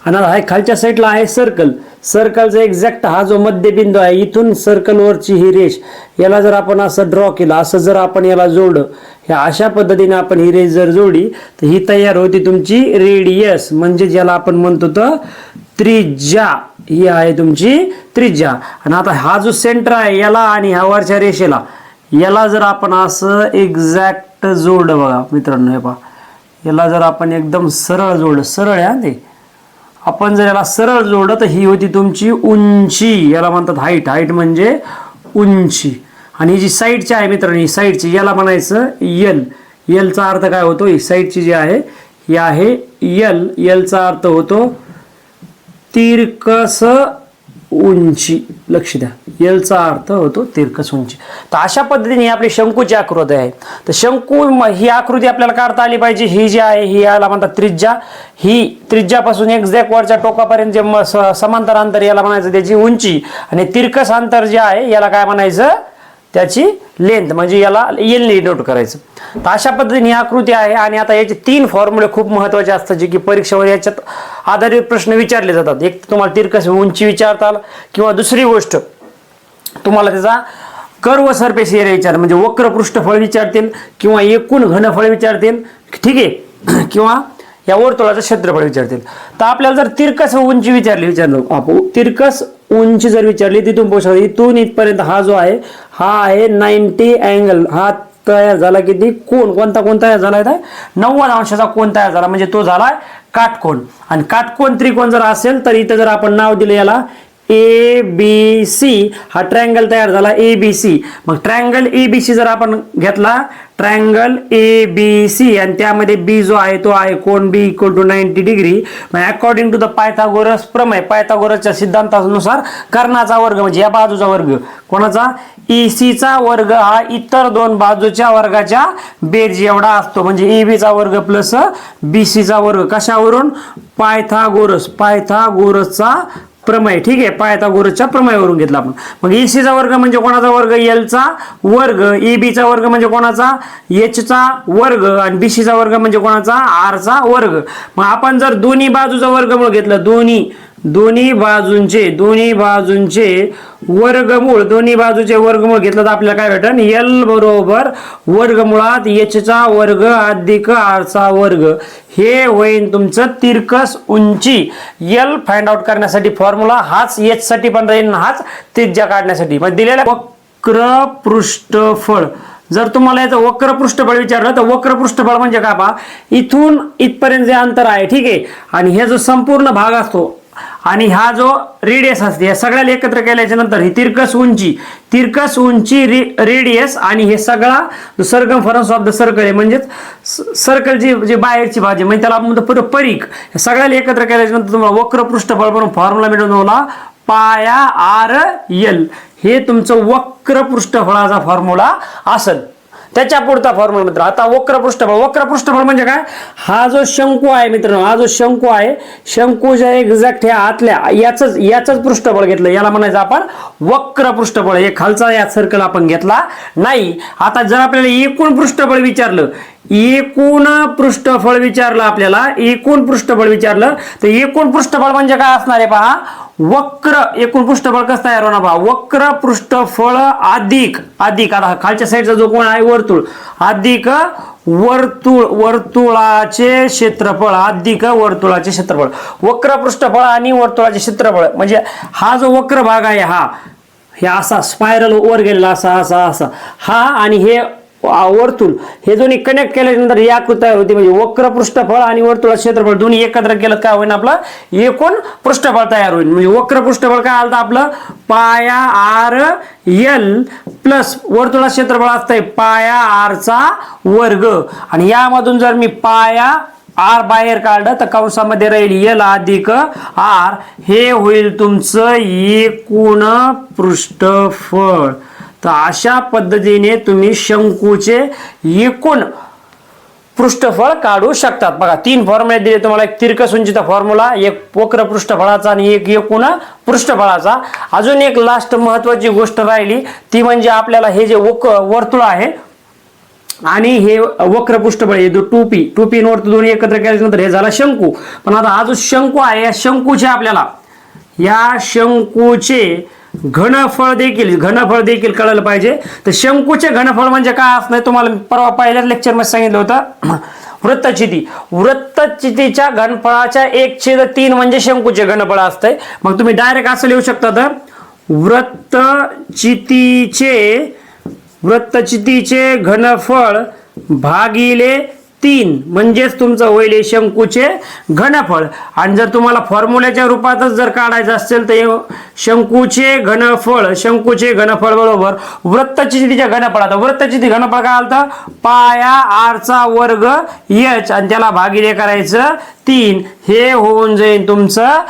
आणि हा खालच्या साईडला आहे सर्कल. सर्कलचा एक्झॅक्ट हा जो मध्यबिंदू आहे, इथून सर्कलवरची ही रेष, याला जर आपण असं ड्रॉ केलं, असं जर आपण याला जोडलं, ह्या अशा पद्धतीने आपण ही रेष जर जोडली तर ही तयार होती तुमची रेडियस, म्हणजे ज्याला आपण म्हणतो तर त्रिज्या. ही आहे तुमची त्रिज्या. आणि आता हा जो सेंटर आहे याला आणि ह्या वरच्या रेषेला, याला जर आपण असं एक्झॅक्ट जोडलं, बघा मित्रांनो, हे पहा, याला जर आपण एकदम सरळ जोडलं, सरळ आहे ते, आपण जर याला सरळ जोडलं तर ही होती तुमची उंची, याला म्हणतात हाईट. हाईट म्हणजे उंची. आणि ही जी साईडची आहे मित्रांनो, ही साईडची, याला म्हणायचं यल. यलचा अर्थ काय होतो, ही साईडची जी आहे ही आहे यल. यलचा अर्थ होतो तिरकस उंची. लक्ष द्या, यलचा अर्थ होतो तिरकस उंची. तर अशा पद्धतीने आपली शंकूची आकृती आहे. तर शंकू ही आकृती आपल्याला काढता आली पाहिजे. ही जी आहे ही याला म्हणतात त्रिज्या. ही त्रिज्यापासून एक्झॅक्ट वरच्या टोकापर्यंत जे समांतर अंतर याला म्हणायचं त्याची उंची, आणि तिरकस अंतर जे आहे याला काय म्हणायचं, त्याची लेंथ, म्हणजे याला एल नोट करायचं. तर अशा पद्धतीने ही आकृती आहे. आणि आता याचे 3 फॉर्म्युले खूप महत्त्वाचे असतात, जे की परीक्षेवर याच्यात आधारित प्रश्न विचारले जातात. एक तुम्हाला तिरकस उंची विचारताल, किंवा दुसरी गोष्ट तुम्हाला त्याचा कर्व सरफेस एरिया विचारतात, म्हणजे वक्र पृष्ठफळ विचारतील, किंवा एकूण घनफळ विचारतील, ठीक आहे, किंवा या वर्तुळाचं क्षेत्रफळ विचारतील. तर आपल्याला जर तिरकस उंची विचारलं आपण, तिरकस उंची जर विचारली, तिथून पोहोचतो, इथून इथपर्यंत हा जो आहे हा आहे 90 अँगल. हा तयार झाला किती, कोण, कोणता कोण तयार झाला, 90 अंशाचा कोण तयार झाला, म्हणजे तो झाला काटकोन. आणि काटकोन त्रिकोण जर असेल तर इथं जर आपण नाव दिलं याला ABC, हा ट्रायंगल तयार झाला ABC. मग ट्रायंगल ABC जर आपण घेतला, ट्रायंगल ABC, आणि त्यामध्ये B जो आहे तो आहे कोण B = 90 degree. According to the Pythagoras प्रमेय, पायथागोरसच्या सिद्धांतानुसार कर्णाचा वर्ग म्हणजे या बाजूचा वर्ग, कोणाचा, ECचा वर्ग हा इतर 2 बाजूच्या वर्गाच्या बेरीज एवढा असतो. म्हणजे EBचा वर्ग प्लस BCचा वर्ग. कशावरून, पायथागोरसचा प्रमेय, ठीक आहे, पायथागोरसच्या प्रमेयावरून घेतला आपण. मग ECचा वर्ग म्हणजे कोणाचा वर्ग, Lचा वर्ग. EBचा वर्ग म्हणजे कोणाचा, Hचा वर्ग. आणि BCचा वर्ग म्हणजे कोणाचा, Rचा वर्ग. मग आपण जर दोन्ही बाजूचा वर्गमूळ घेतलं, दोन्ही बाजूंचे वर्गमूळ घेतलं तर आपल्याला काय भेटेल, L बरोबर वर्गमुळात Hचा वर्ग अधिक Rचा वर्ग. हे होईल तुमचं तिरकस उंची. L फाइंड आउट करण्यासाठी फॉर्म्युला हाच, H साठी पण राहील, हाच त्रिज्या काढण्यासाठी. मग दिलेला वक्र पृष्ठफळ, जर तुम्हाला याचं वक्र पृष्ठफळ विचारलं तर वक्र पृष्ठफळ म्हणजे काय, पहा, इथून इथपर्यंत जे अंतर आहे, ठीक आहे, आणि हे जो संपूर्ण भाग असतो आणि हा जो रेडियस असते, या सगळ्याला एकत्र केल्याच्या नंतर ही तिरकस उंची रेडियस, आणि हे सगळा सर्कमफरन्स ऑफ द सर्कल आहे, म्हणजेच सर्कलची जी बाहेरची बाजू म्हणजे त्याला आपण म्हणतो परीघ. या सगळ्याला एकत्र केल्याच्या नंतर तुम्हाला वक्र पृष्ठफळ म्हणून फॉर्म्युला मिळवला पाया RL. हे तुमचं वक्र पृष्ठफळाचा फॉर्म्युला असेल. त्याच्या पुढचा फॉर्म्युला मित्र, आता वक्र पृष्ठफळ म्हणजे काय, हा जो शंकू आहे मित्रांनो, हा जो शंकू आहे, शंकूच्या एक्झॅक्ट ह्या आतल्या याच पृष्ठफळ घेतलं, याला म्हणायचं आपण वक्र पृष्ठफळ. हे खालचा या सर्कल आपण घेतला नाही. आता जर आपल्याला एकूण पृष्ठफळ विचारलं आपल्याला, एकूण पृष्ठफळ विचारलं तर एकूण पृष्ठफळ म्हणजे काय असणार आहे, पहा, वक्र. एकूण पृष्ठफळ कसं तयार होणार, पहा, वक्र पृष्ठफळ अधिक आता खालच्या साईडचा जो कोण आहे वर्तुळ, अधिक वर्तुळाचे क्षेत्रफळ, वक्र पृष्ठफळ आणि वर्तुळाचे क्षेत्रफळ. म्हणजे हा जो वक्र भाग आहे, हे असा स्पायरल वर गेलेला असा हा, आणि हे वर्तुळ, हे दोन्ही कनेक्ट केल्यानंतर ही आकृती तयार होती. म्हणजे वक्र पृष्ठफळ आणि वर्तुळाचे क्षेत्रफळ दोन्ही एकत्र केलं काय होईल, आपलं एकूण पृष्ठफळ तयार होईल. म्हणजे वक्र पृष्ठफळ काय आलं आपलं, पाया RL प्लस वर्तुळाचे क्षेत्रफळ असतंय पाया Rचा वर्ग. आणि यामधून जर मी पाया R बाहेर काढलं तर कंसामध्ये राहील L अधिक R. हे होईल तुमचं एकूण पृष्ठफळ. तर अशा पद्धतीने तुम्ही शंकूचे एकूण पृष्ठफळ काढू शकतात. बघा 3 फॉर्म्युले दिले तुम्हाला, एक तिरकस उंचीचा फॉर्म्युला, एक वक्र पृष्ठफळाचा आणि एक एकूण पृष्ठफळाचा. अजून एक लास्ट महत्त्वाची गोष्ट राहिली ती म्हणजे आपल्याला हे जे वर्तुळ आहे आणि हे वक्र पृष्ठबळ हे 2p 2p वर दोन्ही एकत्र केल्यानंतर हे झाला शंकू. पण आता हा जो शंकू आहे या शंकूचे आपल्याला घनफळ देखील कळलं पाहिजे. तर शंकूचे घनफळ म्हणजे काय असणार तुम्हाला परवा पहिल्याच लेक्चर मध्ये सांगितलं होतं. वृत्तचितीच्या घनफळाच्या 1/3 म्हणजे शंकूचे घनफळ असते. मग तुम्ही डायरेक्ट असं लिहू शकता तर वृत्तचितीचे घनफळ भागिले 3 म्हणजेच तुमचं होईल शंकूचे घनफळ. आणि जर तुम्हाला फॉर्म्युल्याच्या रूपातच जर काढायचं असेल तर शंकूचे घनफळ बरोबर वृत्तचितीच्या घनफळ. आता वृत्तचिती घनफळ काय आलं पाया r² h आणि त्याला भागिले करायचं 3 हे होऊन जाईल तुमचं